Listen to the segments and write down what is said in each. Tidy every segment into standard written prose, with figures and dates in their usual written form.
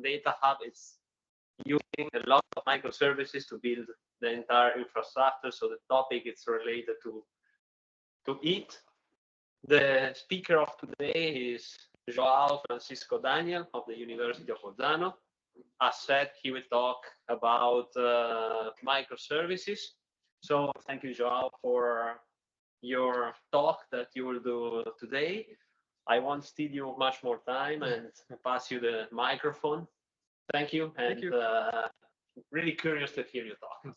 Data Hub is using a lot of microservices to build the entire infrastructure. So the topic is related to it. The speaker of today is João Francisco Daniel of the University of Bolzano. As said, he will talk about microservices. So thank you, João, for your talk that you will do today. I won't steal you much more time and pass you the microphone. Thank you, and thank you. Really curious to hear you talk.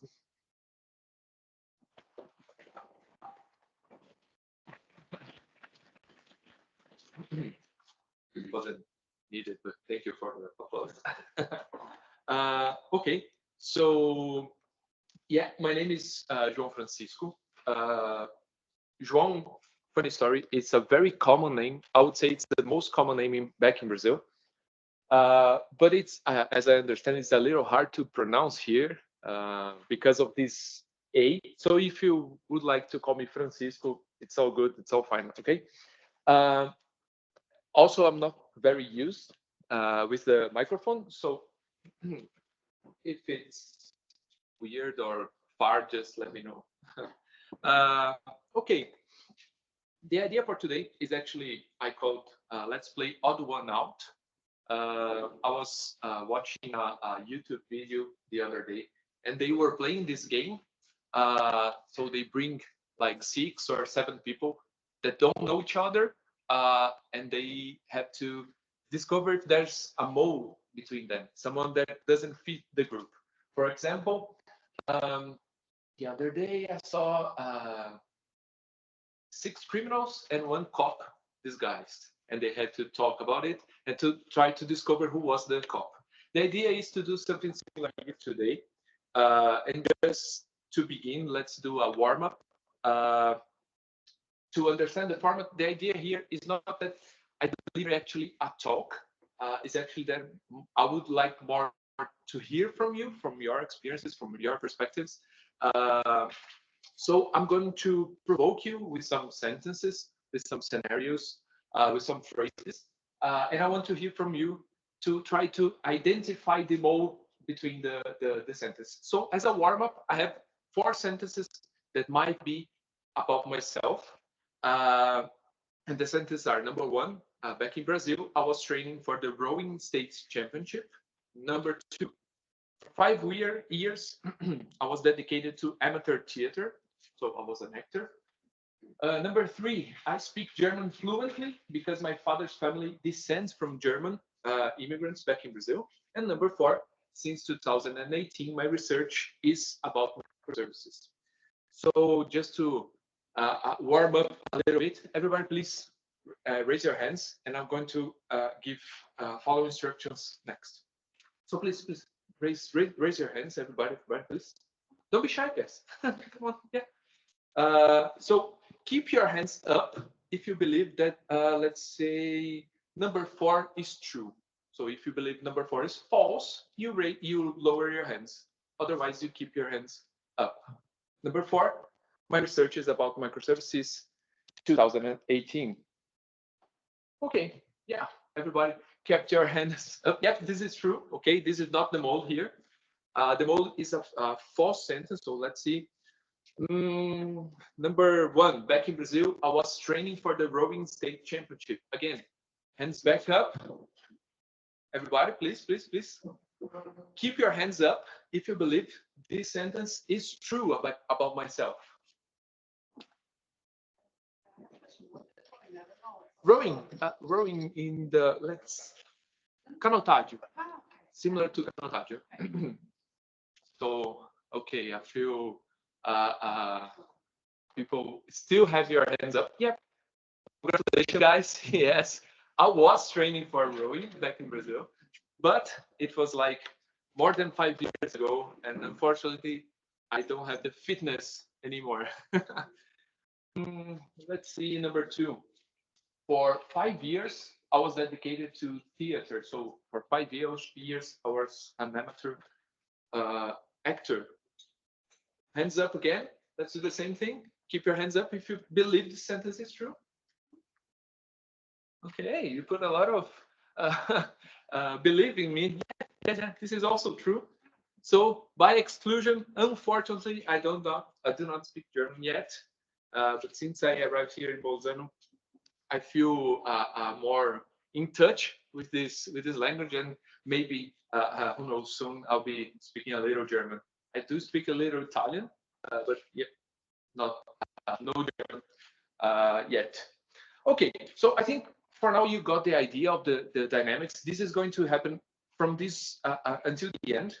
It wasn't needed, but thank you for the applause. Okay, so yeah, my name is João Francisco. João, funny story, it's a very common name. I would say it's the most common name back in Brazil. But it's, as I understand, it's a little hard to pronounce here because of this A. So if you would like to call me Francisco, it's all good, it's all fine, okay? Also, I'm not very used with the microphone, so if it's weird or far, just let me know. Okay, the idea for today is actually, I called Let's Play Odd One Out. I was watching a YouTube video the other day, and they were playing this game. So they bring like 6 or 7 people that don't know each other, and they have to discover if there's a mole between them, someone that doesn't fit the group. For example, the other day I saw 6 criminals and 1 cop disguised, and they had to talk about it and to try to discover who was the cop. The idea is to do something similar today. And just to begin, let's do a warm-up. To understand the format, the idea here is not that I deliver actually a talk. It's actually that I would like more to hear from you, from your experiences, from your perspectives. So I'm going to provoke you with some sentences, with some scenarios, with some phrases. And I want to hear from you to try to identify the mole between the sentences. So as a warm-up, I have 4 sentences that might be about myself. And the sentences are: number 1, back in Brazil, I was training for the rowing states championship. Number 2, for 5 years, I was dedicated to amateur theater. So I was an actor. Number 3, I speak German fluently because my father's family descends from German immigrants back in Brazil. And number 4, since 2018, my research is about microservices. So just to warm up a little bit, everybody please raise your hands, and I'm going to give follow instructions next. So please raise your hands, everybody please. Don't be shy, guys. Come on, yeah. So keep your hands up if you believe that, let's say, number 4 is true. So if you believe number 4 is false, you lower your hands. Otherwise, you keep your hands up. Number 4, my research is about microservices 2018. Okay, yeah, everybody kept your hands up. Yep, this is true. Okay, this is not the mole here. The mole is a false sentence. So let's see. Number 1, back in Brazil, I was training for the rowing state championship. Again, hands back up. Everybody, please. Keep your hands up if you believe this sentence is true about myself. Rowing in the, canotaggio, similar to canotaggio. So, okay, a few people still have your hands up. Yep. Congratulations, guys. Yes, I was training for rowing back in Brazil, but it was like more than 5 years ago, and unfortunately, I don't have the fitness anymore. Let's see, number 2. For 5 years, I was dedicated to theater. So for 5 years, I was an amateur actor. Hands up again. Let's do the same thing. Keep your hands up if you believe this sentence is true. Okay, you put a lot of believe in me. Yeah, this is also true. So by exclusion, unfortunately, I do not speak German yet. But since I arrived here in Bolzano, I feel more in touch with this language, and maybe who knows, soon I'll be speaking a little German. I do speak a little Italian, but yeah, not no German yet. Okay, so I think for now you got the idea of the dynamics. This is going to happen from this until the end.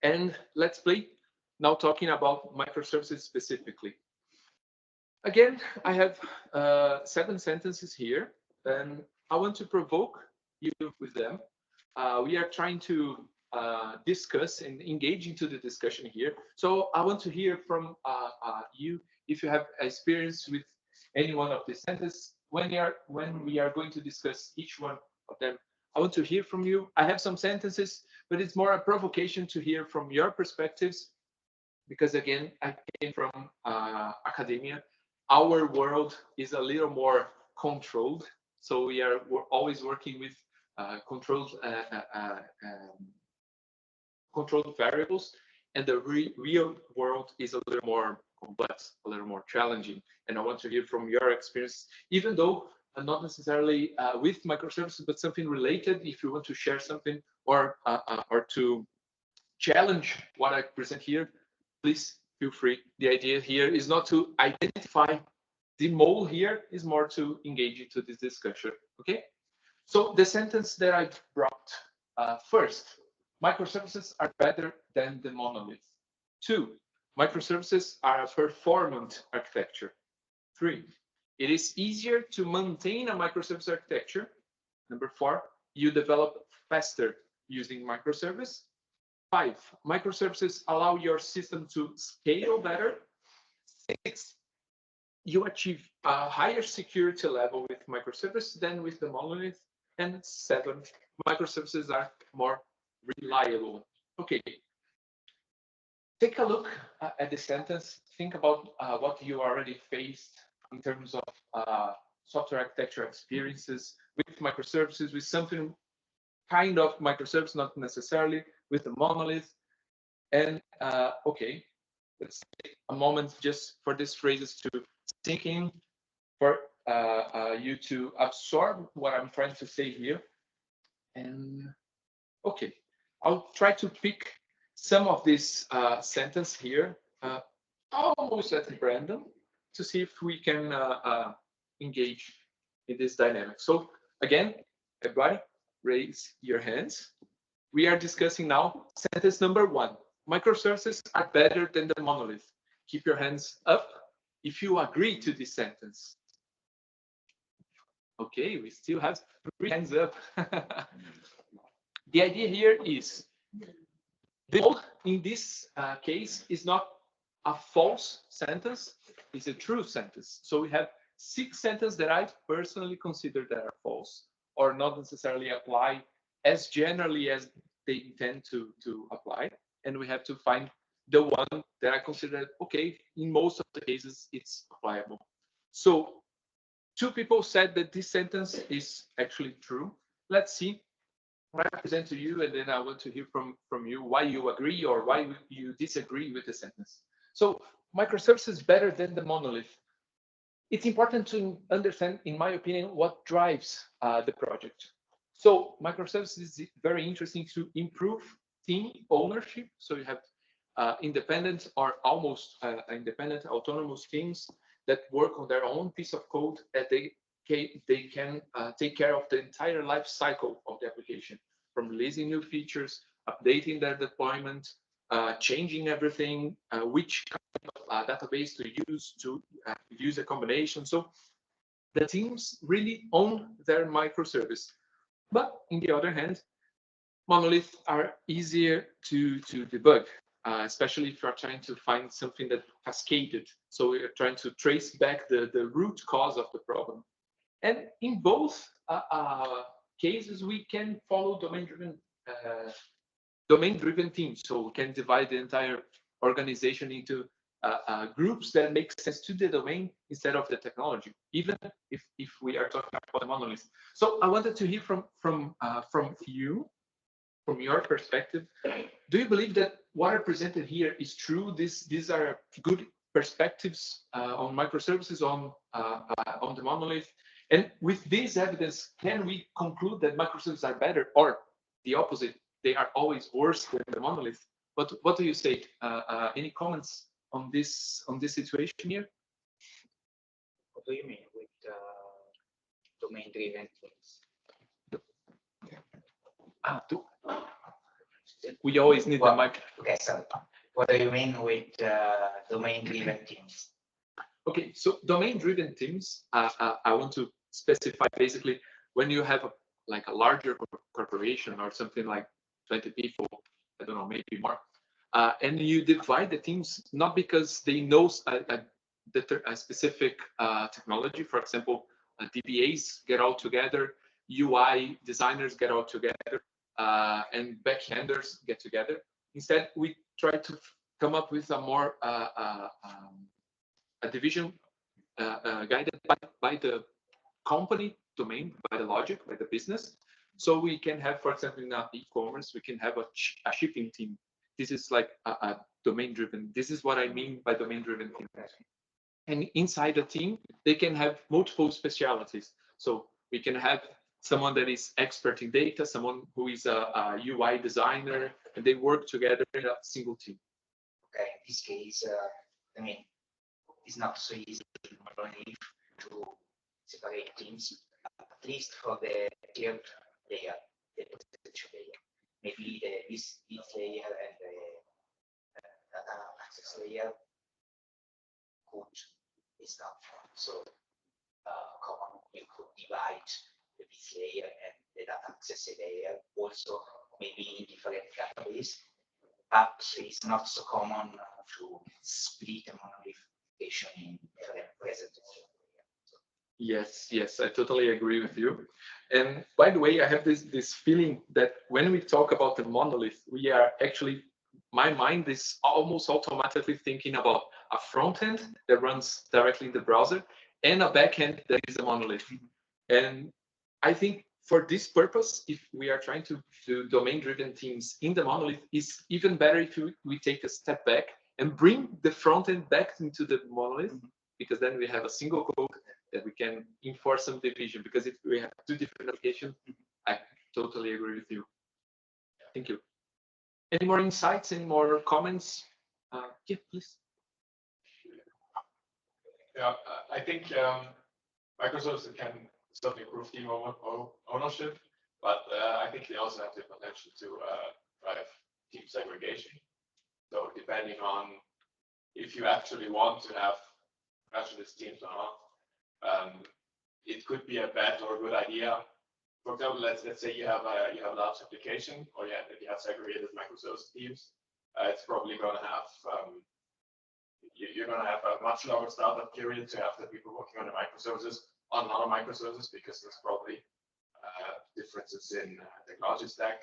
And let's play now talking about microservices specifically. Again, I have 7 sentences here, and I want to provoke you with them. We are trying to discuss and engage into the discussion here. So I want to hear from you if you have experience with any one of these sentences. When we are going to discuss each one of them, I want to hear from you. I have some sentences, but it's more a provocation to hear from your perspectives, because again, I came from academia. Our world is a little more controlled, so we're always working with controlled variables, and the real world is a little more complex, a little more challenging. And I want to hear from your experience, even though not necessarily with microservices, but something related. If you want to share something or to challenge what I present here, please feel free. The idea here is not to identify the mole here, is more to engage into this discussion. Okay, so the sentence that I brought first, microservices are better than the monolith. 2, microservices are a performant architecture. 3, it is easier to maintain a microservice architecture. Number 4, you develop faster using microservice. 5, microservices allow your system to scale better. 6, you achieve a higher security level with microservices than with the monolith. And 7, microservices are more reliable. Okay, take a look at the sentence. Think about what you already faced in terms of software architecture experiences with microservices, with something kind of microservice, not necessarily with the monolith. And okay, let's take a moment just for these phrases to sink in, for you to absorb what I'm trying to say here. And okay, I'll try to pick some of this sentence here, almost at random, to see if we can engage in this dynamic. So again, everybody, raise your hands. We are discussing now sentence number 1. Microservices are better than the monolith. Keep your hands up if you agree to this sentence. Okay, we still have 3 hands up. The idea here is, the mole in this case is not a false sentence, it's a true sentence. So we have 6 sentences that I personally consider that are false, or not necessarily apply as generally as they intend to apply. And we have to find the one that I consider, okay, in most of the cases, it's applicable. So 2 people said that this sentence is actually true. Let's see. I present to you, and then I want to hear from you why you agree or why you disagree with the sentence. So microservices is better than the monolith. It's important to understand, in my opinion, what drives the project. So microservices is very interesting to improve team ownership. So you have independent or almost independent autonomous teams that work on their own piece of code, that they can take care of the entire life cycle of the application, from releasing new features, updating their deployment, changing everything, which kind of database to use a combination. So the teams really own their microservice. But on the other hand, monoliths are easier to debug, especially if you're trying to find something that cascaded. So we're trying to trace back the root cause of the problem. And in both cases, we can follow domain-driven teams. So we can divide the entire organization into groups that make sense to the domain instead of the technology, even if we are talking about monolith. So I wanted to hear from you, from your perspective. Do you believe that what I presented here is true? These are good perspectives on microservices, on the monolith. And with this evidence, can we conclude that microservices are better, or the opposite? They are always worse than the monolith. What do you say? Any comments on this situation here? What do you mean with domain-driven teams? We always need the mic. Okay, so what do you mean with domain-driven teams? Okay, so domain-driven teams, I want to specify basically when you have a larger corporation or something like 20 people, I don't know, maybe more, and you divide the teams not because they know a specific technology. For example, DBAs get all together, UI designers get all together, and backenders get together. Instead, we try to come up with a more a division guided by the company domain, by the logic, by the business. So we can have, for example, in e-commerce, we can have a shipping team. This is like a domain-driven. This is what I mean by domain-driven team. And inside the team, they can have multiple specialities. So we can have someone that is expert in data, someone who is a UI designer, and they work together in a single team. Okay, in this case, I mean, it's not so easy to separate teams, at least for the third layer, the potential layer. Maybe this layer and the data access layer is not so common. You could divide this layer and the data access layer also maybe in different categories, but it's not so common to split a monolith application in different present. Yes, I totally agree with you. And by the way, I have this feeling that when we talk about the monolith, we are actually, my mind is almost automatically thinking about a front end that runs directly in the browser and a back end that is a monolith. And I think for this purpose, if we are trying to do domain-driven teams in the monolith, it's even better if we take a step back and bring the front end back into the monolith, because then we have a single code that we can enforce some division. Because if we have two different applications, I totally agree with you. Thank you. Any more insights? Any more comments? Yeah, please. Yeah, I think Microservices can certainly improve team ownership, but I think they also have the potential to drive team segregation. So depending on if you actually want to have specialist teams or not, it could be a bad or a good idea. For example, let's say you have a large application, or you have segregated microservice teams. It's probably going to have you're going to have a much longer startup period to have the people working on the microservices on other microservices, because there's probably differences in technology stack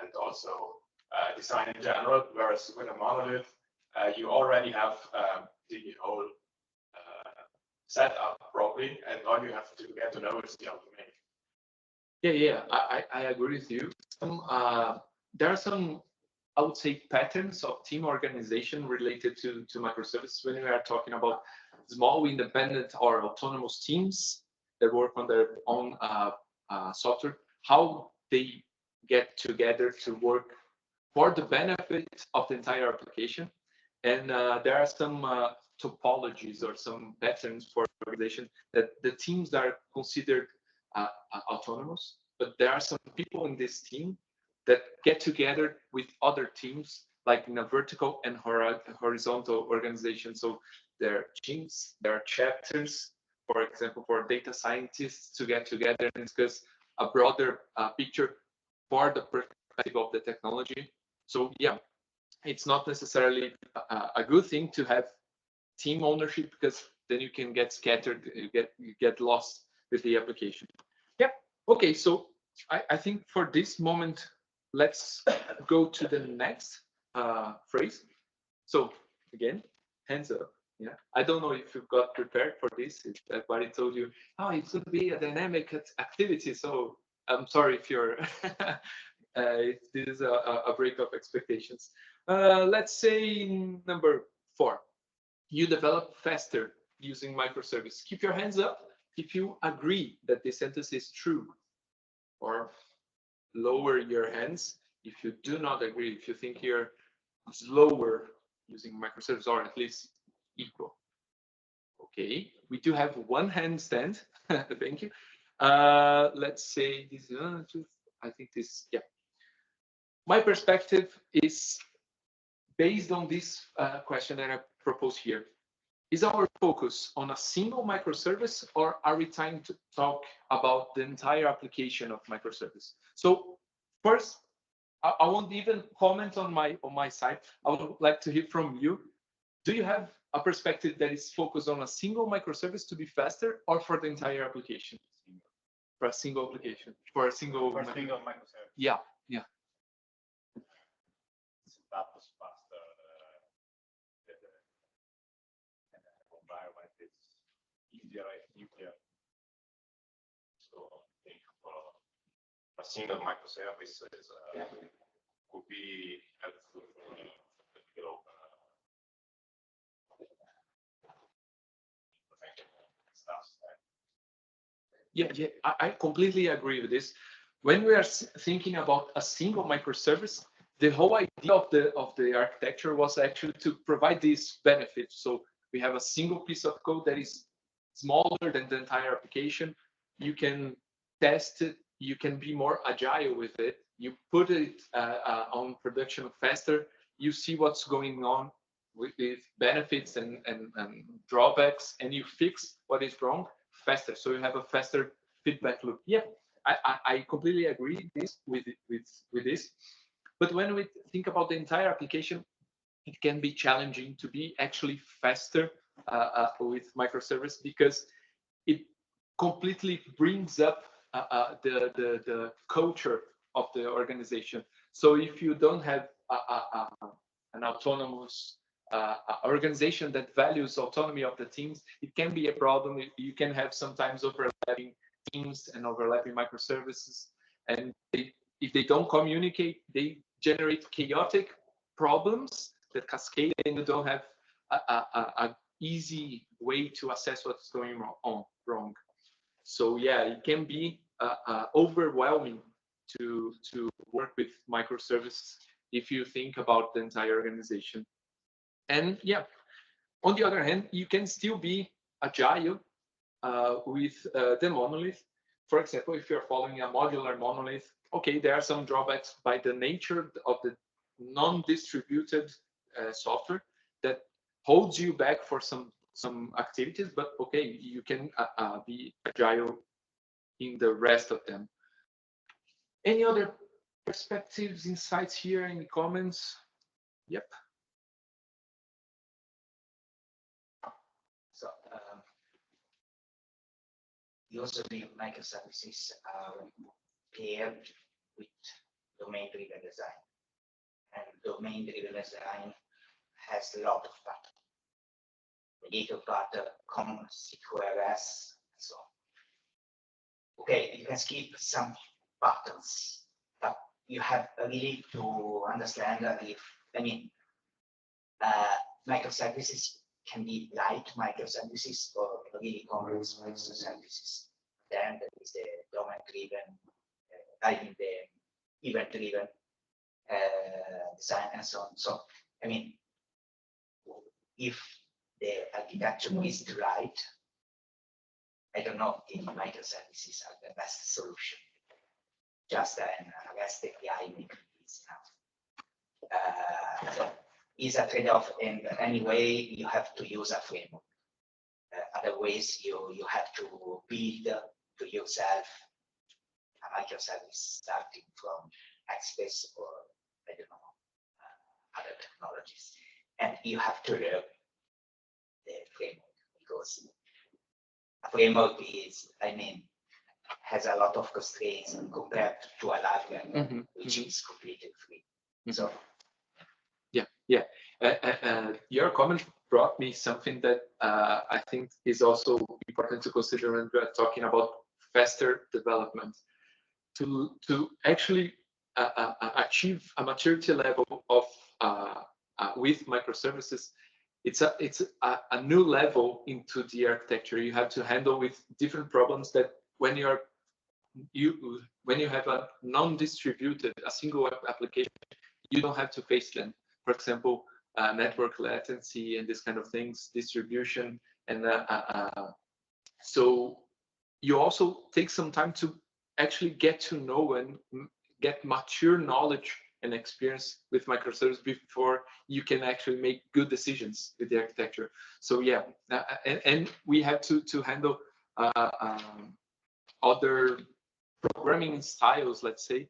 and also design in general. Whereas with a monolith, you already have the whole setup probably, and all you have to get to know is the domain. Yeah, I agree with you. There are some, I would say, patterns of team organization related to microservices when we are talking about small, independent, or autonomous teams that work on their own software, how they get together to work for the benefit of the entire application. And there are some topologies or some patterns for organization that the teams are considered autonomous, but there are some people in this team that get together with other teams, like in a vertical and horizontal organization. So there are teams, there are chapters, for example, for data scientists to get together and discuss a broader picture for the perspective of the technology. So yeah, it's not necessarily a good thing to have team ownership, because then you can get scattered, you get lost with the application. Yeah. Okay. So I think for this moment, let's go to the next phrase. So again, hands up. Yeah, I don't know if you got prepared for this. If everybody told you, oh, it could be a dynamic activity. So I'm sorry if you're if this is a break of expectations. Let's say number 4, you develop faster using microservice. Keep your hands up if you agree that this sentence is true, or lower your hands if you do not agree, if you think you're slower using microservice, or at least equal. Okay, we do have one hand stand. Thank you. Let's say this. I think this. Yeah. My perspective is based on this question that I propose here. Is our focus on a single microservice, or are we trying to talk about the entire application of microservice? So first, I won't even comment on my side. I would like to hear from you. Do you have a perspective that is focused on a single microservice to be faster, or for the entire application? For a single application, for a single microservice. Yeah, yeah. That was faster. The environment is easier and easier. So I think for a single microservice could be helpful for the developer. Yeah, I completely agree with this. When we are thinking about a single microservice, the whole idea of the architecture was actually to provide these benefits. So we have a single piece of code that is smaller than the entire application. You can test it. You can be more agile with it. You put it on production faster. You see what's going on with benefits and drawbacks, and you fix what is wrong faster. So you have a faster feedback loop. Yeah, I completely agree with this. But when we think about the entire application, it can be challenging to be actually faster with microservice, because it completely brings up the culture of the organization. So if you don't have an autonomous organization that values autonomy of the teams, it can be a problem. You can have sometimes overlapping teams and overlapping microservices, and if they don't communicate, they generate chaotic problems that cascade, and you don't have a easy way to assess what's going wrong. So yeah, it can be overwhelming to work with microservices if you think about the entire organization. And yeah, on the other hand, you can still be agile with the monolith. For example, if you're following a modular monolith, okay, there are some drawbacks by the nature of the non-distributed software that holds you back for some activities, but okay, you can be agile in the rest of them. Any other perspectives, insights here, any comments? Yep. So usually microservices are paired with domain-driven design, and domain-driven design has a lot of patterns. The little pattern, common CQRS, and so on. Okay, you can skip some patterns, but you have really to understand that microservices can be light microservices or really complex microservices. Then there is the domain-driven, the event-driven design, and so on. So, if the architecture is right, I don't know if microservices are the best solution. Just an REST API maybe is enough. Is a trade-off, and anyway, you have to use a framework. Otherwise, you have to build to yourself a microservice starting from Express or I don't know other technologies, and you have to learn the framework, because a framework is, has a lot of constraints compared to a library, which is completely free. So. Yeah. Your comment brought me something that I think is also important to consider when we are talking about faster development. To actually achieve a maturity level of with microservices, it's a new level into the architecture. You have to handle with different problems that when you have a non-distributed, a single application, you don't have to face them. For example, network latency and this kind of things, distribution, and so you also take some time to actually get to know and get mature knowledge and experience with microservices before you can actually make good decisions with the architecture. So yeah, and we have to handle other programming styles, let's say,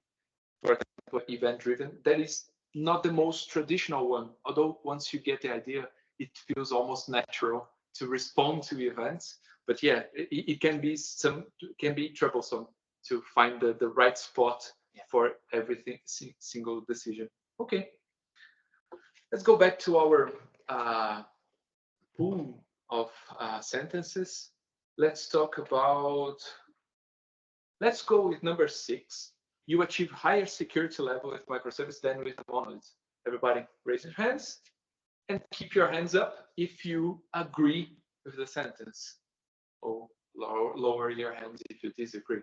for example, event-driven. That is not the most traditional one, although once you get the idea, it feels almost natural to respond to events. But yeah, it can be troublesome to find the right spot for everything, single decision. Okay, let's go back to our pool of sentences. Let's talk about, let's go with number 6. You achieve higher security level with microservice than with monolith. Everybody raise your hands and keep your hands up if you agree with the sentence. Or lower your hands if you disagree.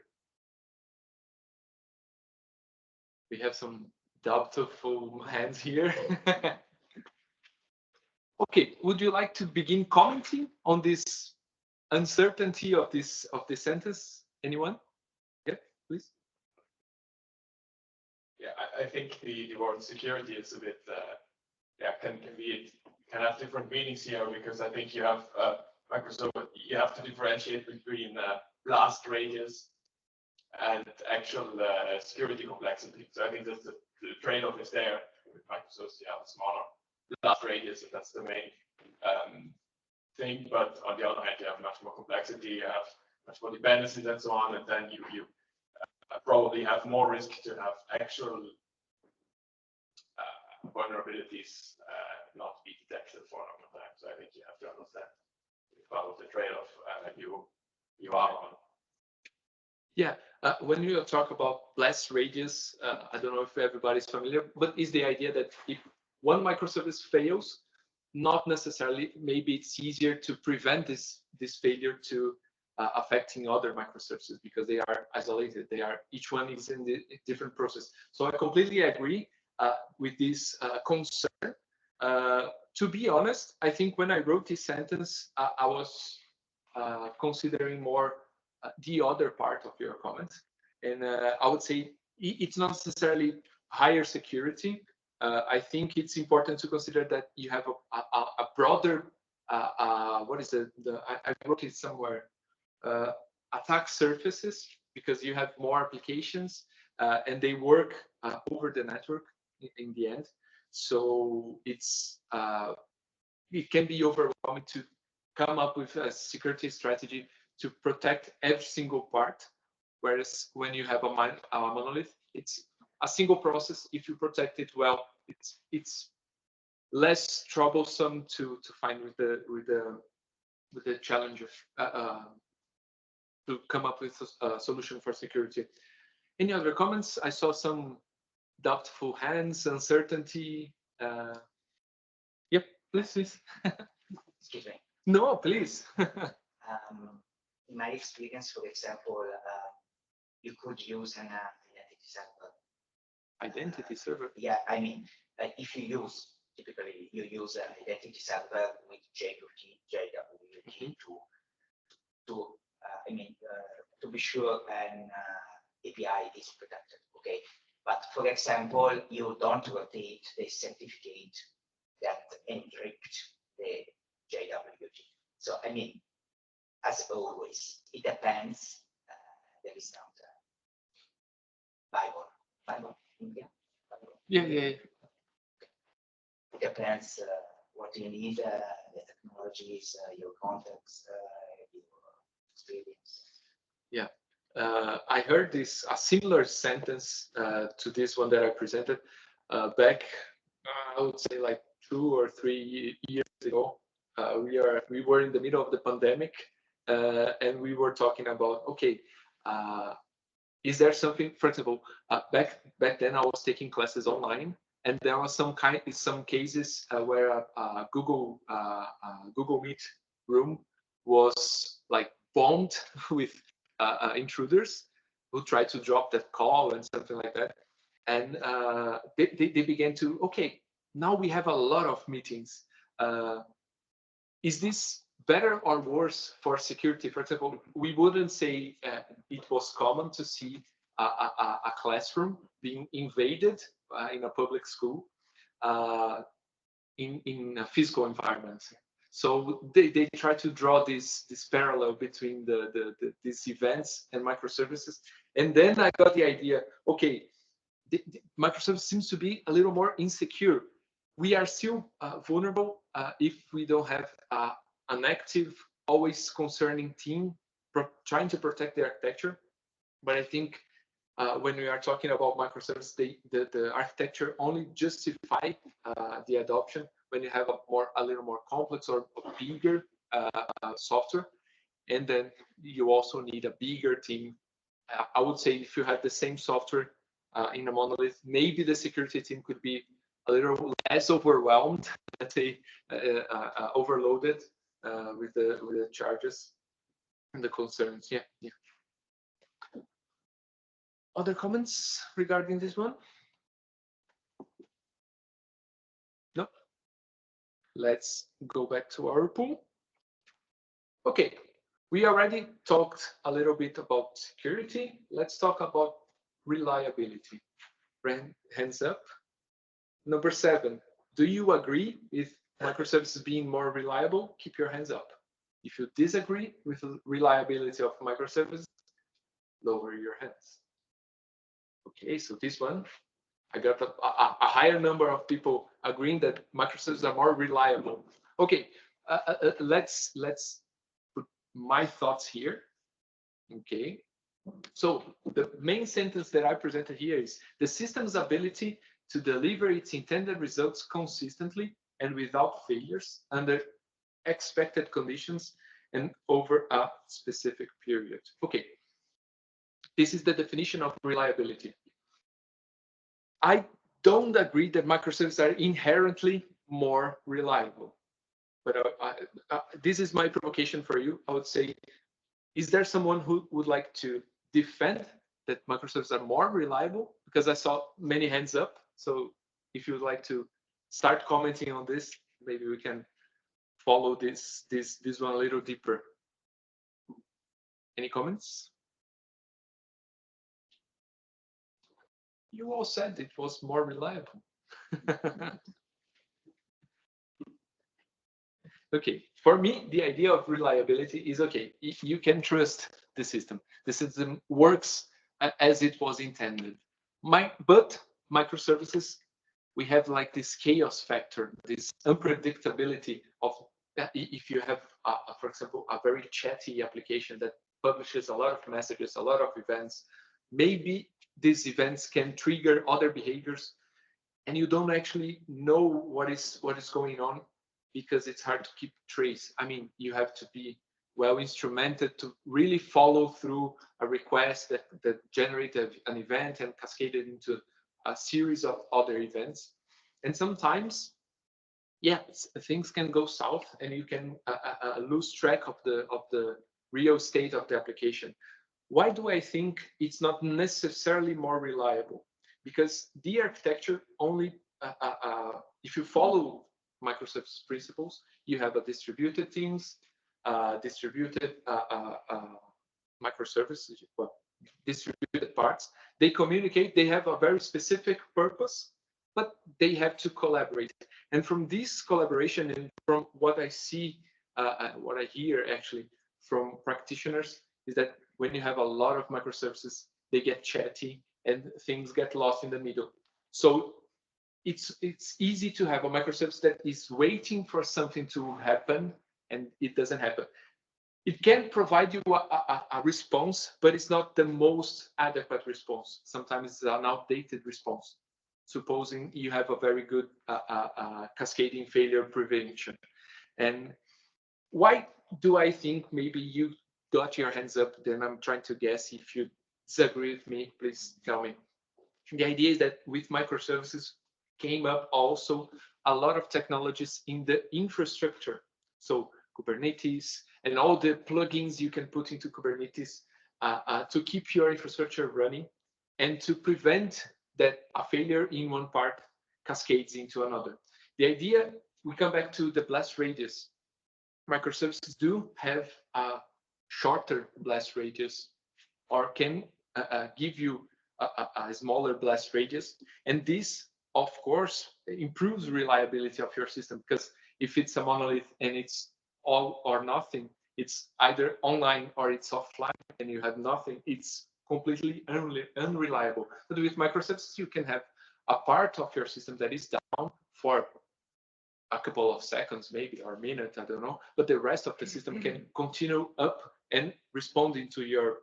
We have some doubtful hands here. Okay, would you like to begin commenting on this uncertainty of this sentence? Anyone? Yeah, please. Yeah, I think the word security is a bit can have different meanings here, because I think you have Microsoft, you have to differentiate between blast radius and actual security complexity. So I think that the trade-off is there with Microsoft. You have a smaller blast radius, and that's the main thing. But on the other hand, you have much more complexity, you have much more dependencies and so on, and then you probably have more risk to have actual vulnerabilities not be detected for a long time. So I think you have to understand part of the trade-off you are on. Yeah, when you talk about blast radius, I don't know if everybody's familiar, but is the idea that if one microservice fails, not necessarily, maybe it's easier to prevent this failure to affecting other microservices because they are isolated. Each one is in the different process. So I completely agree with this concern. To be honest, I think when I wrote this sentence, I was considering more the other part of your comment. And I would say it's not necessarily higher security. I think it's important to consider that you have a broader, what is it? I wrote it somewhere, attack surfaces, because you have more applications and they work over the network in the end. So it can be overwhelming to come up with a security strategy to protect every single part. Whereas when you have a monolith, it's a single process. If you protect it well, it's less troublesome to find with the challenge of to come up with a solution for security. Any other comments? I saw some doubtful hands, uncertainty. Yep, please. Excuse me. No, please. In my experience, for example, you could use an identity server. Identity server? Yeah, I mean, if you typically use an identity server with JWT to be sure an API is protected, okay? But for example, you don't rotate the certificate that encrypt the JWT. So I mean, as always, it depends. There is not Bible, India. Yeah. It depends what you need, the technologies, your context, your experience. Yeah. I heard a similar sentence to this one that I presented back, I would say like 2 or 3 years ago. we were in the middle of the pandemic, and we were talking about, okay, is there something, for example, back then I was taking classes online, and there was some cases where a Google Meet room was like bombed with intruders who tried to drop that call and something like that. And they began to, okay, now we have a lot of meetings. Is this better or worse for security? For example, we wouldn't say it was common to see a classroom being invaded in a public school in a physical environment. So they try to draw this parallel between these events and microservices. And then I got the idea, okay, the microservice seems to be a little more insecure. We are still vulnerable if we don't have an active, always concerning team trying to protect the architecture. But I think when we are talking about microservices, the architecture only justify the adoption when you have a little more complex or bigger software, and then you also need a bigger team. I would say if you have the same software in a monolith, maybe the security team could be a little less overwhelmed, let's say overloaded with the charges and the concerns. Yeah. Other comments regarding this one? No. Let's go back to our pool. Okay, we already talked a little bit about security. Let's talk about reliability. Hands up. Number 7, do you agree with microservices being more reliable? Keep your hands up. If you disagree with the reliability of microservices, lower your hands. Okay, so this one, I got a higher number of people agreeing that microservices are more reliable. Okay, let's put my thoughts here. Okay, so the main sentence that I presented here is the system's ability to deliver its intended results consistently and without failures under expected conditions and over a specific period. Okay, this is the definition of reliability. I don't agree that microservices are inherently more reliable, but this is my provocation for you. I would say, is there someone who would like to defend that microservices are more reliable? Because I saw many hands up. So if you would like to start commenting on this, maybe we can follow this one a little deeper. Any comments? You all said it was more reliable. Okay, for me, the idea of reliability is, okay, if you can trust the system works as it was intended. But microservices, we have like this chaos factor, this unpredictability of if you have, for example, a very chatty application that publishes a lot of messages, a lot of events, maybe these events can trigger other behaviors, and you don't actually know what is going on because it's hard to keep trace. I mean, you have to be well instrumented to really follow through a request that generated an event and cascaded into a series of other events. And sometimes, yeah, things can go south, and you can lose track of the real state of the application. Why do I think it's not necessarily more reliable? Because the architecture only, if you follow Microservices principles, you have a distributed teams, distributed microservices, well, distributed parts. They communicate, they have a very specific purpose, but they have to collaborate. And from this collaboration, and from what I see, what I hear actually from practitioners, is that when you have a lot of microservices, they get chatty and things get lost in the middle. So it's easy to have a microservice that is waiting for something to happen and it doesn't happen. It can provide you a response, but it's not the most adequate response. Sometimes it's an outdated response, supposing you have a very good cascading failure prevention. And why do I think maybe you got your hands up? Then I'm trying to guess. If you disagree with me, please tell me. The idea is that with microservices came up also a lot of technologies in the infrastructure. So Kubernetes and all the plugins you can put into Kubernetes to keep your infrastructure running and to prevent that a failure in one part cascades into another. The idea, we come back to the blast radius. Microservices do have a shorter blast radius or can give you a smaller blast radius. And this, of course, improves reliability of your system, because if it's a monolith and it's all or nothing, it's either online or it's offline and you have nothing, it's completely unreliable. But with microservices, you can have a part of your system that is down for a couple of seconds, maybe, or a minute, I don't know, but the rest of the system can continue up and responding to your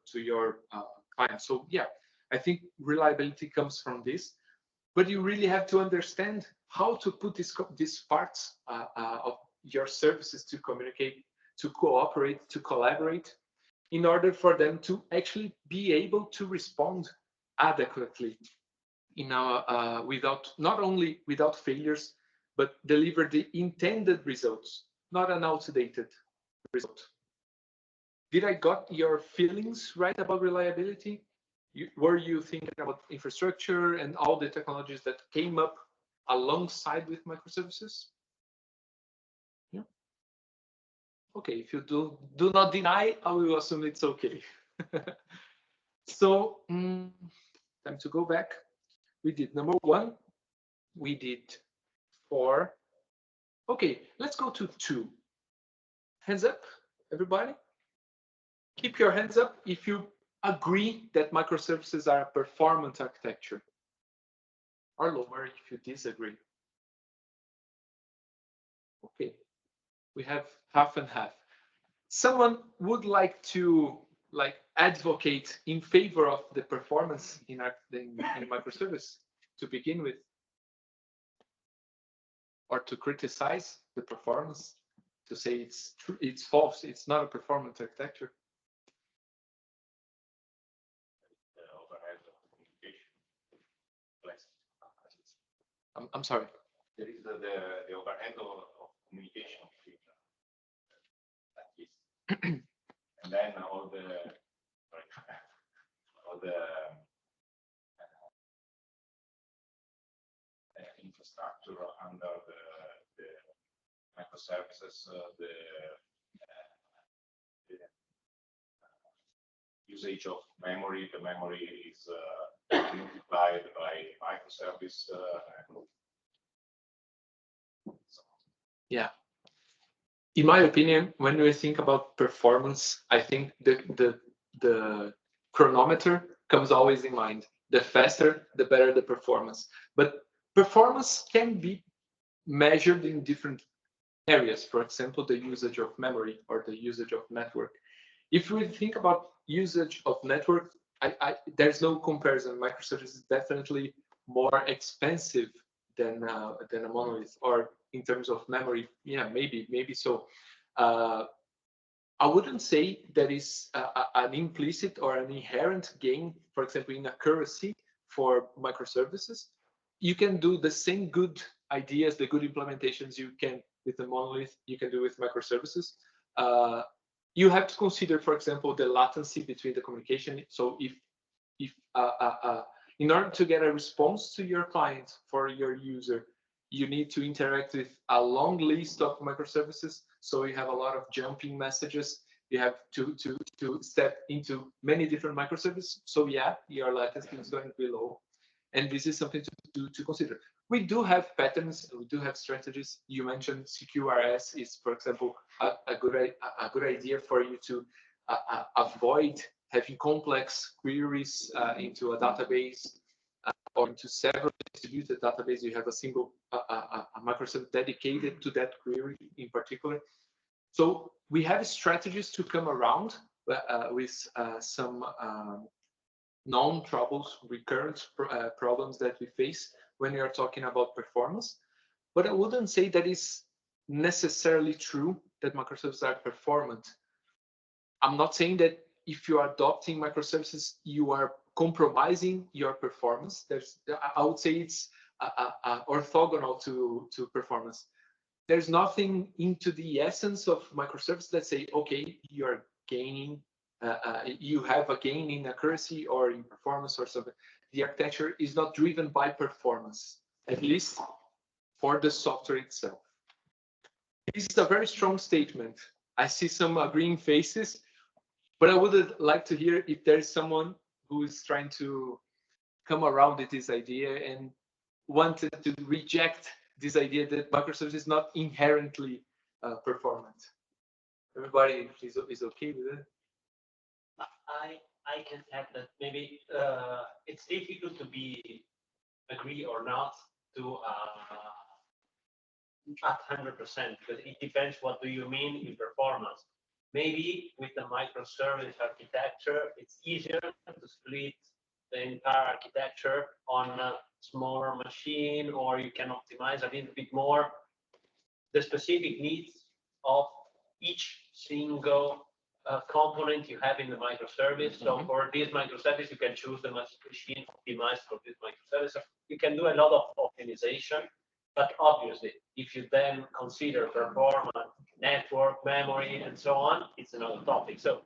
client. So yeah, I think reliability comes from this, but you really have to understand how to put these parts of your services to communicate, to cooperate, to collaborate, in order for them to actually be able to respond adequately in our without, not only without failures, but deliver the intended results, not an outdated result. Did I got your feelings right about reliability? Were you thinking about infrastructure and all the technologies that came up alongside with microservices? Yeah. Okay, if you do not deny, I will assume it's okay. So, time to go back. We did number 1. We did 4. Okay, let's go to 2. Hands up, everybody. Keep your hands up if you agree that microservices are a performance architecture, or lower if you disagree. Okay, we have half and half. Someone would like to advocate in favor of the performance in microservice to begin with, or to criticize the performance, to say it's false, it's not a performance architecture. I'm sorry. There is the overhead of communication between and then all the infrastructure under the microservices, the usage of memory. The memory is multiplied by microservice. Yeah. In my opinion, when we think about performance, I think the chronometer comes always in mind. The faster, the better the performance. But performance can be measured in different areas. For example, the usage of memory or the usage of network. If we think about usage of network, there's no comparison. Microservices is definitely more expensive than a monolith, or in terms of memory, yeah, maybe so. I wouldn't say there is an implicit or an inherent gain, for example, in accuracy for microservices. You can do the same good ideas, the good implementations you can with a monolith, you can do with microservices. You have to consider, for example, the latency between the communication. So if in order to get a response to your client for your user, you need to interact with a long list of microservices. So you have a lot of jumping messages. You have to step into many different microservices. So yeah, your latency is going to be low. And this is something to consider. We do have patterns, we do have strategies. You mentioned CQRS is, for example, a good idea for you to avoid having complex queries into a database or into several distributed databases. You have a single a microservice dedicated to that query in particular. So we have strategies to come around with some known troubles, recurrent problems that we face when we are talking about performance. But I wouldn't say that is necessarily true that microservices are performant. I'm not saying that if you are adopting microservices, you are compromising your performance. I would say it's orthogonal to performance. There's nothing into the essence of microservices that say, okay, you're gaining, you have a gain in accuracy or in performance or something. The architecture is not driven by performance, at least for the software itself. This is a very strong statement. I see some agreeing faces, but I would like to hear if there's someone who is trying to come around with this idea and wanted to reject this idea that microservice is not inherently performant. Everybody is okay with it? I can add that maybe it's difficult to be agree or not to at 100% because it depends what do you mean in performance. Maybe with the microservice architecture, it's easier to split the entire architecture on a smaller machine, or you can optimize a little bit more the specific needs of each single component you have in the microservice. So for this microservice, you can choose the machine optimized for this microservice. So you can do a lot of optimization, but obviously, if you then consider performance, network, memory, and so on, it's another topic. So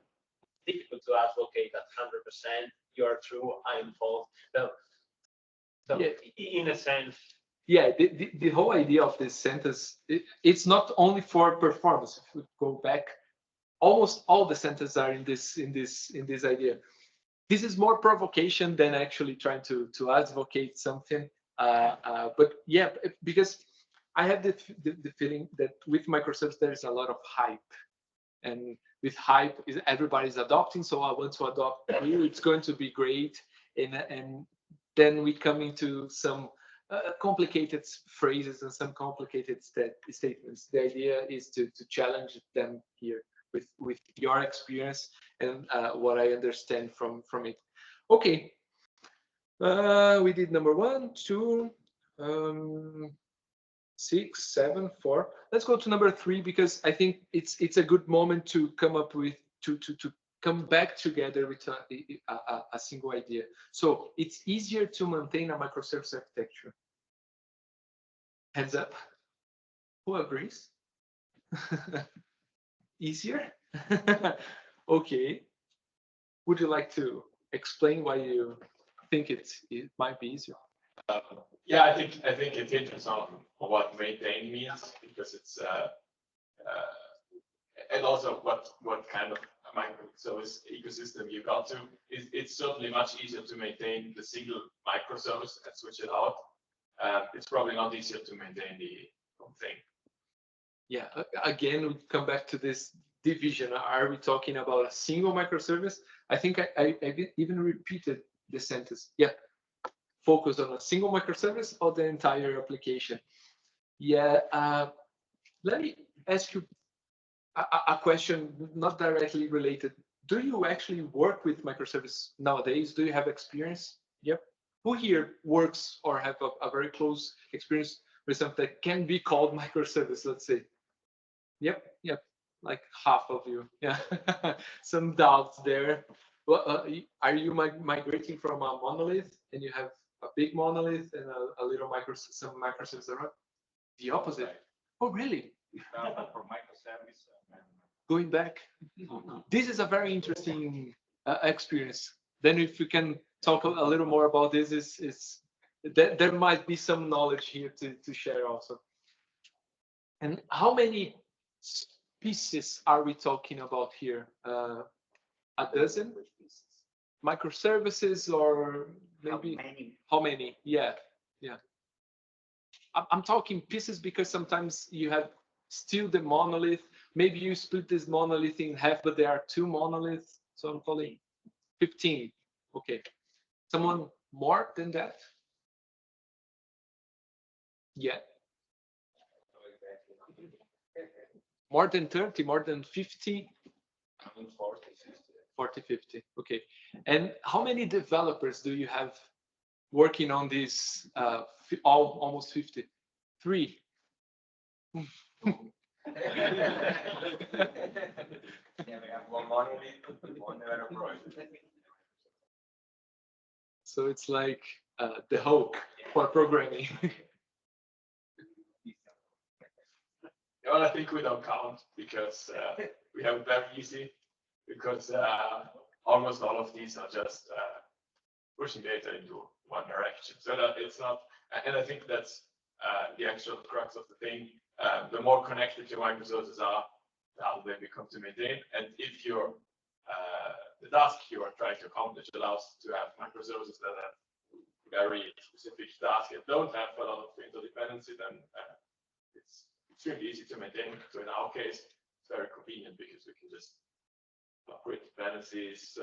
it's difficult to advocate that 100% you are true, I am false. So yeah, in a sense. Yeah, the whole idea of this sentence, it's not only for performance. If we go back, almost all the sentences are in this idea. This is more provocation than actually trying to advocate something. But yeah, because I have the feeling that with microservices there is a lot of hype, and with hype, everybody's adopting. So I want to adopt here. It's going to be great, and then we come into some complicated phrases and some complicated statements. The idea is to challenge them here with your experience and what I understand from it. Okay, we did number 1, 2, 6, 7, 4. Let's go to number 3 because I think it's a good moment to come up with to come back together with a single idea. So it's easier to maintain a microservice architecture. Hands up. Who agrees? Easier? Okay. Would you like to explain why you think it might be easier? Yeah, I think it hinges on what maintain means, because it's and also what kind of microservice ecosystem you got to. It's certainly much easier to maintain the single microservice and switch it out. It's probably not easier to maintain the whole thing. Yeah, again, we come back to this division. Are we talking about a single microservice? I think I even repeated the sentence. Yeah, focus on a single microservice or the entire application. Yeah, let me ask you a question not directly related. Do you actually work with microservice nowadays? Do you have experience? Yep. Who here works or have a very close experience with something that can be called microservice, let's say? Yep, like half of you. Yeah, some doubts there. Well, are you migrating from a monolith and you have a big monolith and a little some microservices around? The opposite. Oh, really? For microservice. Going back. This is a very interesting experience. Then if you can talk a little more about this, is there might be some knowledge here to share also. And how many pieces are we talking about here? A dozen microservices, or maybe how many? Yeah. I'm talking pieces because sometimes you have still the monolith. Maybe you split this monolith in half, but there are 2 monoliths. So I'm calling 15. Okay. Someone more than that? Yeah. More than 30, more than 50? 40, 50. Okay. And how many developers do you have working on this? Almost 50. 3. Never have one monolith, one developer project. So it's like the Hulk for programming. Well, I think we don't count because we have it very easy because almost all of these are just pushing data into one direction. So that it's not, and I think that's the actual crux of the thing. The more connected your microservices are, the harder they become to maintain. And if you're the task you are trying to accomplish allows to have microservices that have very specific tasks and don't have a lot of interdependency, then it's extremely easy to maintain. So in our case, it's very convenient because we can just upgrade dependencies,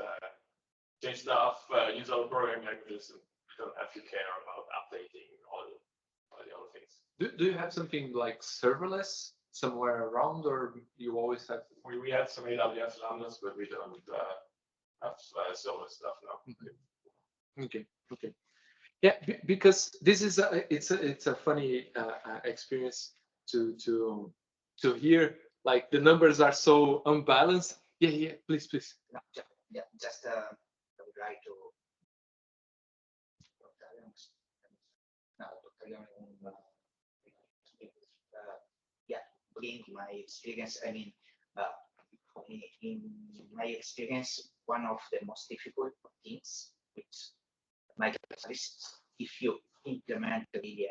change stuff, use our programming languages, and don't have to care about updating all the other things. Do you have something like serverless somewhere around, or you always have? We had some AWS lambdas, but we don't have server stuff now. Okay. Yeah, because this is it's a funny experience to hear, like the numbers are so unbalanced. Yeah, please. No, yeah, just I would like to bring my experience. I mean, in my experience, one of the most difficult things with microservices, if you implement the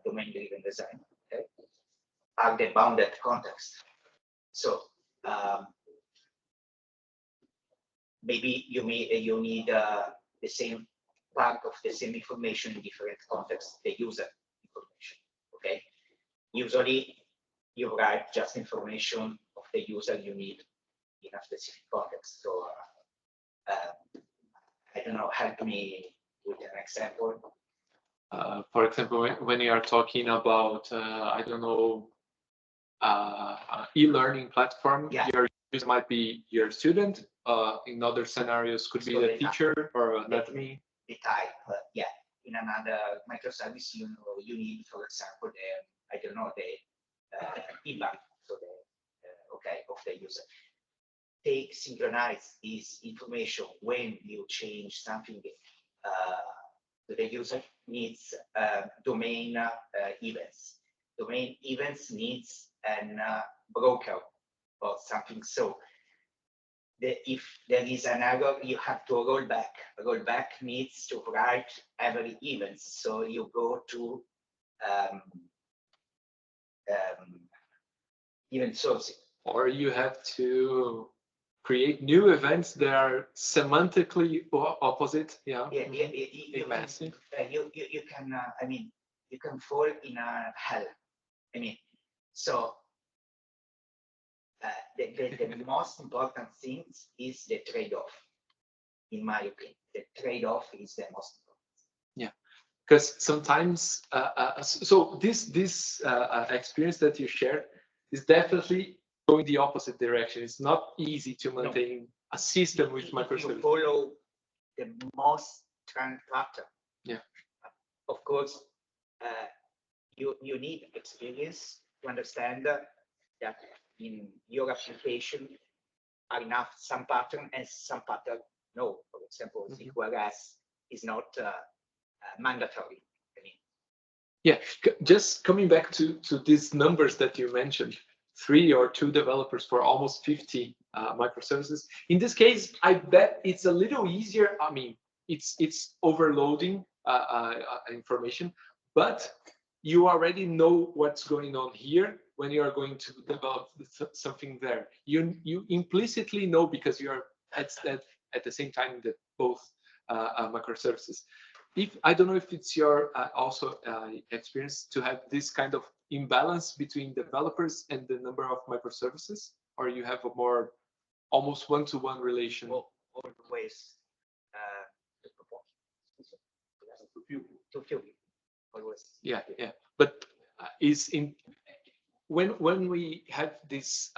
domain-driven design, okay, are the bounded context. So maybe you need the same part of the same information in different contexts, the user information. Okay, usually you write just information of the user you need in a specific context. So I don't know, help me with an example. For example, when you are talking about I don't know, e-learning platform, Yeah. your user might be your student. In other scenarios, could be So the teacher or anatomy. The type, yeah. In another microservice, you need, for example, I don't know, the IBAN, so the okay, of the user. Synchronize this information when you change something to the user needs domain events. Domain events needs an broker or something. So if there is an error, you have to roll back. Rollback needs to write every event. So you go to event sourcing. Or you have to create new events that are semantically opposite. Yeah. You can. I mean, you can fall in a hell. I mean, so the most important thing is the trade-off. In my opinion, the trade-off is the most important. Yeah, because sometimes, so this experience that you shared is definitely going the opposite direction. It's not easy to maintain a system with microservices. You follow the most trend pattern. Yeah. Of course, you need experience to understand that in your application are enough some pattern and some pattern no. For example, whereas is not mandatory. I mean. Yeah, just coming back to these numbers that you mentioned, 3 or 2 developers for almost 50 microservices. In this case, I bet it's a little easier. I mean, it's overloading information, but you already know what's going on here when you are going to develop something there. You implicitly know because you are at the same time that both microservices. I don't know if it's your also experience to have this kind of imbalance between developers and the number of microservices, or you have a more almost one-to-one relation? Well, always to few. Always. Yeah. But is in when we have this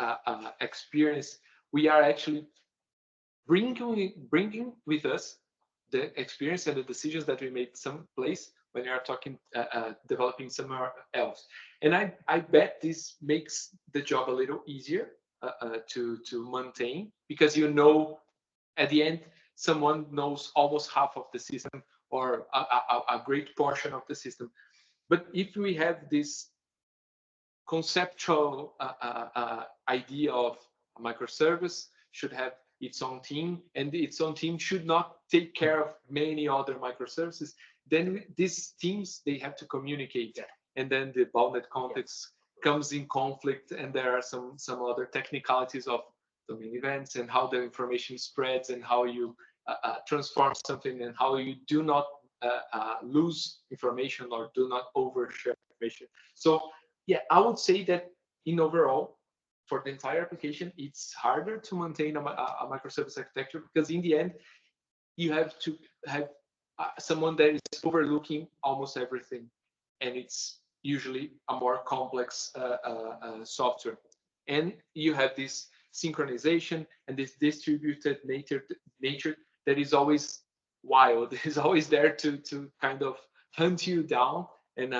experience, we are actually bringing with us the experience and the decisions that we made someplace when you are talking developing somewhere else. And I bet this makes the job a little easier to maintain, because you know at the end someone knows almost half of the system, or a great portion of the system. But if we have this conceptual idea of a microservice should have its own team, and its own team should not take care of many other microservices, then these teams, they have to communicate. And then the bounded context comes in conflict, and there are some other technicalities of domain events and how the information spreads, and how you transform something, and how you do not lose information or do not overshare information. So yeah, I would say that in overall, for the entire application, it's harder to maintain a microservice architecture, because in the end, you have to have someone that is overlooking almost everything, and it's usually a more complex software. And you have this synchronization and this distributed nature that is always wild, is always there to kind of hunt you down. And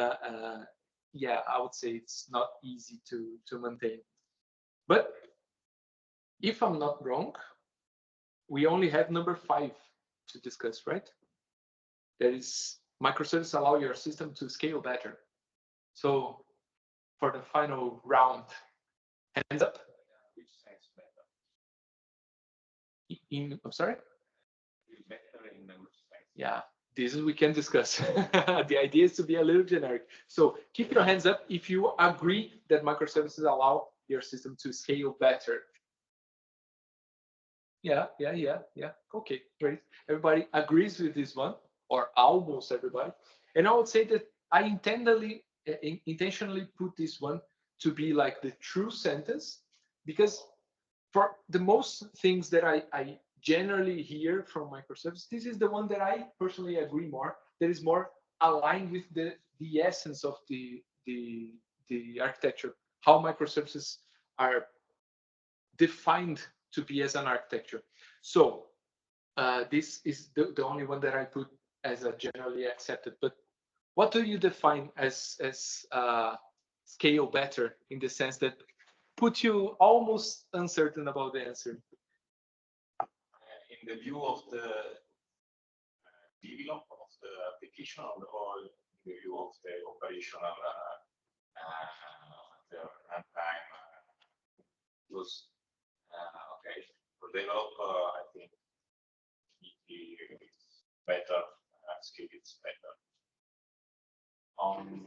yeah, I would say it's not easy to maintain. But if I'm not wrong, we only have number 5 to discuss, right? That is, microservices allow your system to scale better. So for the final round, hands up. Which sense better? I'm sorry? Better in which sense? Yeah, this is we can discuss. The idea is to be a little generic. So keep your hands up if you agree that microservices allow your system to scale better. Yeah. Okay, great. Everybody agrees with this one, or almost everybody. And I would say that I intentionally put this one to be like the true sentence, because for the most things that I generally hear from microservices, this is the one that I personally agree more. That is more aligned with the essence of the architecture, how microservices are defined to be as an architecture. So this is the only one that I put as a generally accepted. But what do you define as scale better, in the sense that put you almost uncertain about the answer? In the view of the development of the application, or in the view of the operational the runtime, because okay, for developer, I think it's better, scale it's better. On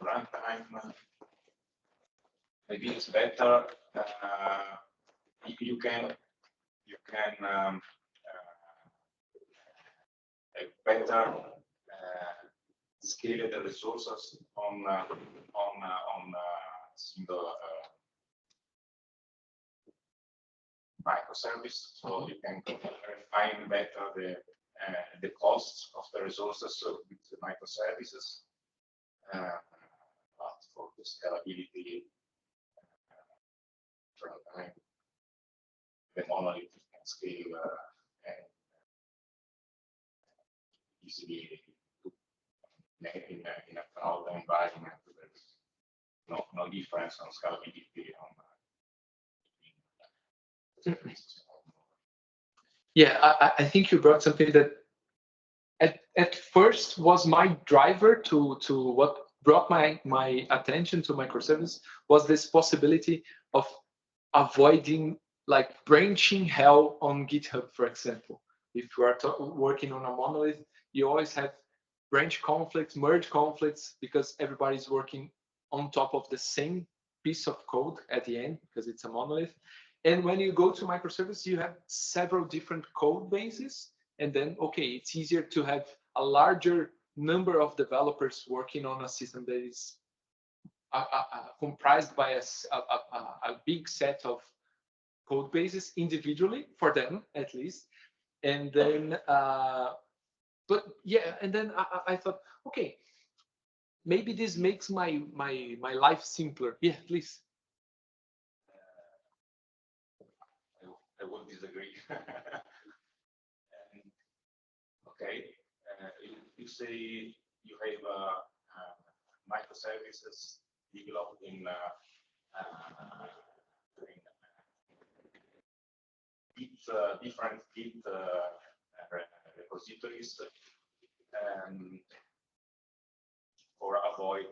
runtime, maybe it's better. You can have better scale the resources on single microservice, so you can refine better the costs of the resources with the microservices. But for the scalability, runtime, the monolith can scale and easily in a cloud environment. There's no difference on scalability on Yeah, I think you brought something that at first was my driver to what brought my attention to microservices, was this possibility of avoiding like branching hell on GitHub, for example. If you are working on a monolith, you always have branch conflicts, merge conflicts, because everybody's working on top of the same piece of code at the end, because it's a monolith. And when you go to microservices, you have several different code bases, and then okay, it's easier to have a larger number of developers working on a system that is comprised by a big set of code bases individually, for them at least. And then but yeah, and then I thought, okay, maybe this makes my life simpler. Yeah, please. I would disagree. And Okay. You say you have microservices developed in different Git repositories for avoid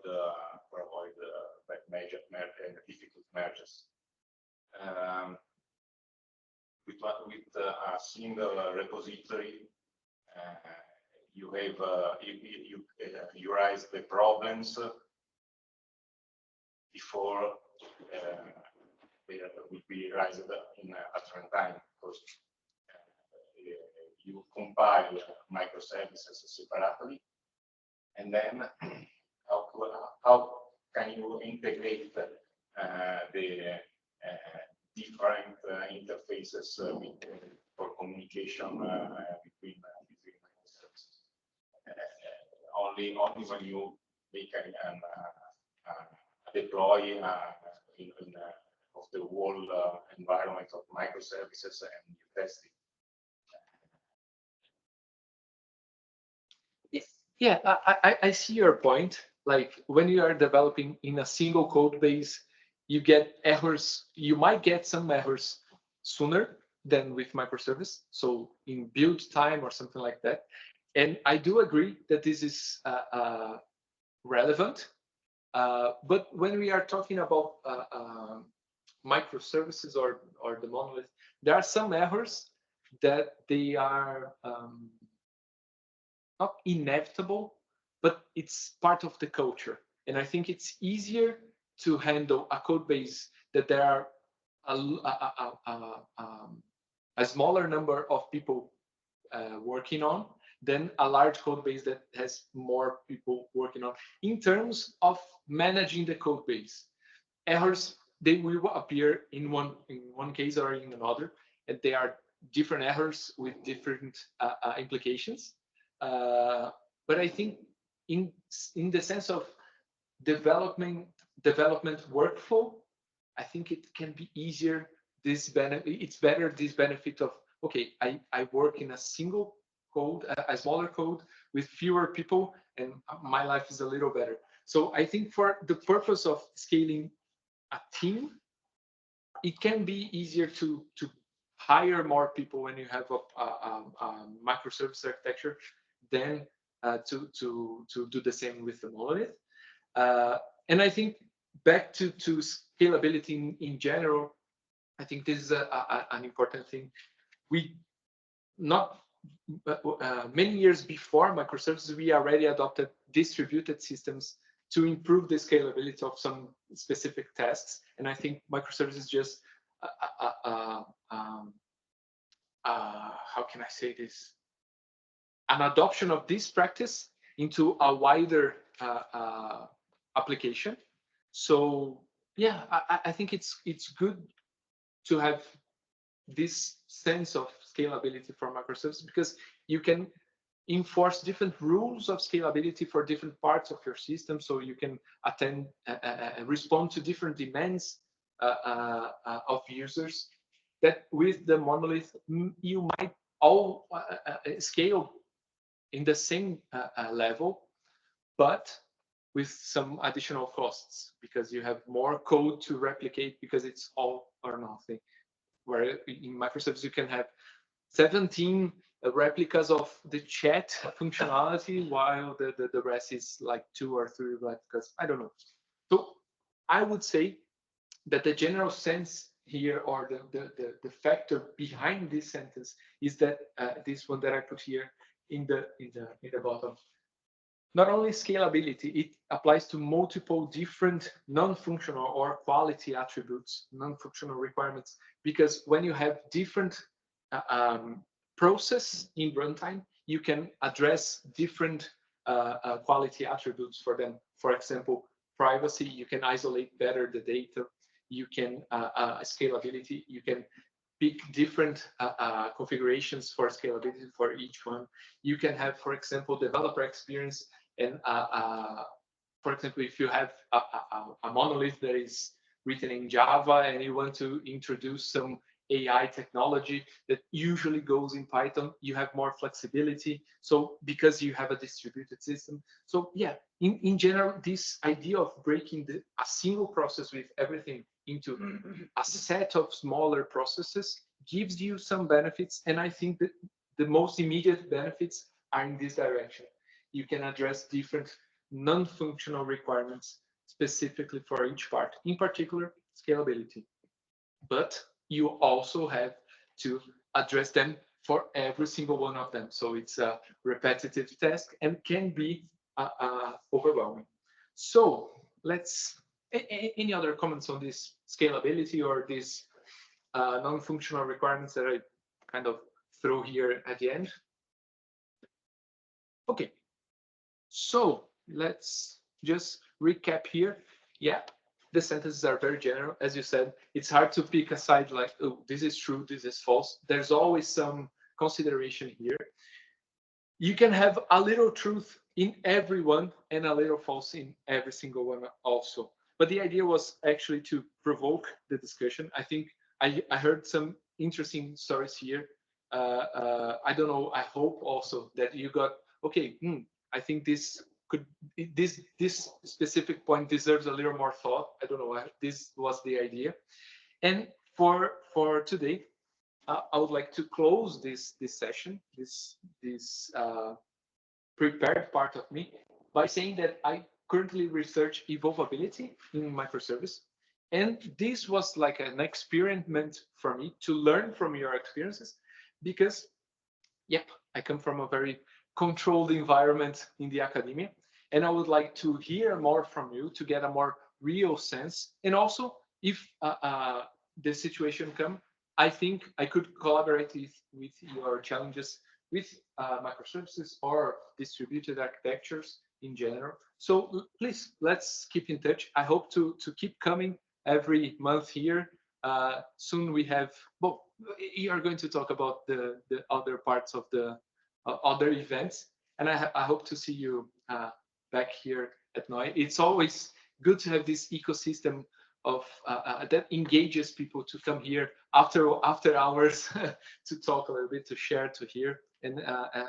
difficult merges. With a single repository, you have you raise the problems before they will be raised at runtime, because you compile microservices separately, and then how can you integrate the different interfaces for communication between microservices? Only when you make a deploy in of the whole environment of microservices and you test it. Yeah, I see your point. Like when you are developing in a single code base, you get errors. You might get some errors sooner than with microservice. So in build time or something like that. And I do agree that this is relevant. But when we are talking about microservices or the monolith, there are some errors that they are not inevitable, but it's part of the culture. And I think it's easier to handle a code base that there are a smaller number of people working on than a large code base that has more people working on. In terms of managing the code base, errors, they will appear in one case or in another, and they are different errors with different implications. But I think in the sense of development workflow, I think it can be easier. It's better this benefit of, okay, I work in a single code, a smaller code with fewer people, and my life is a little better. So I think for the purpose of scaling a team, it can be easier to hire more people when you have a microservice architecture than to do the same with the monolith. And I think back to scalability in general, I think this is an important thing. We not many years before microservices, we already adopted distributed systems to improve the scalability of some specific tasks. And I think microservices just how can I say this? An adoption of this practice into a wider application. So yeah, I think it's good to have this sense of scalability for microservices, because you can enforce different rules of scalability for different parts of your system, so you can respond to different demands of users. That with the monolith, you might all scale in the same level, but with some additional costs, because you have more code to replicate, because it's all or nothing. Where in microservices you can have 17 replicas of the chat functionality, while the rest is like 2 or 3 replicas. I don't know. So I would say that the general sense here, or the factor behind this sentence, is that this one that I put here in the bottom. Not only scalability, it applies to multiple different non-functional or quality attributes, non-functional requirements, because when you have different process in runtime, you can address different quality attributes for them. For example, privacy, you can isolate better the data. You can scalability, you can pick different configurations for scalability for each one. You can have, for example, developer experience, and for example, if you have a monolith that is written in Java and you want to introduce some AI technology that usually goes in Python. You have more flexibility. So because you have a distributed system. So yeah, in general, this idea of breaking a single process with everything into a set of smaller processes gives you some benefits. And I think that the most immediate benefits are in this direction. You can address different non-functional requirements specifically for each part, in particular, scalability. But you also have to address them for every single one of them. So it's a repetitive task and can be overwhelming. So let's, any other comments on this scalability or these non-functional requirements that I kind of throw here at the end? Okay, so let's just recap here. Yeah, the sentences are very general. As you said, it's hard to pick a side like, oh, this is true, this is false. There's always some consideration here. You can have a little truth in every one and a little false in every single one also. But the idea was actually to provoke the discussion. I think I heard some interesting stories here. I don't know, I hope also that you got, okay, I think this could, this specific point deserves a little more thought. I don't know, this was the idea. And for today, I would like to close this session, this prepared part of me, by saying that I currently research evolvability in microservice. And this was like an experiment for me to learn from your experiences, because, yep, I come from a very controlled environment in the academia, and I would like to hear more from you to get a more real sense. And also, if the situation comes, I think I could collaborate with your challenges with microservices or distributed architectures in general. So please, let's keep in touch. I hope to keep coming every month here. Soon we have, well, you are going to talk about the other parts of the other events. And I hope to see you back here at NOI. It's always good to have this ecosystem of that engages people to come here after hours to talk a little bit, to share, to hear, and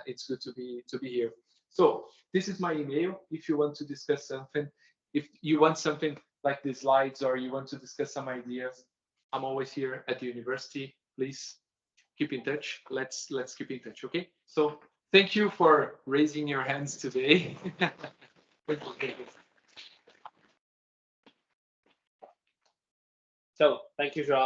it's good to be here. So this is my email. If you want to discuss something, if you want something like the slides, or you want to discuss some ideas, I'm always here at the university. Please keep in touch. Let's keep in touch. Okay. So thank you for raising your hands today. So thank you, João.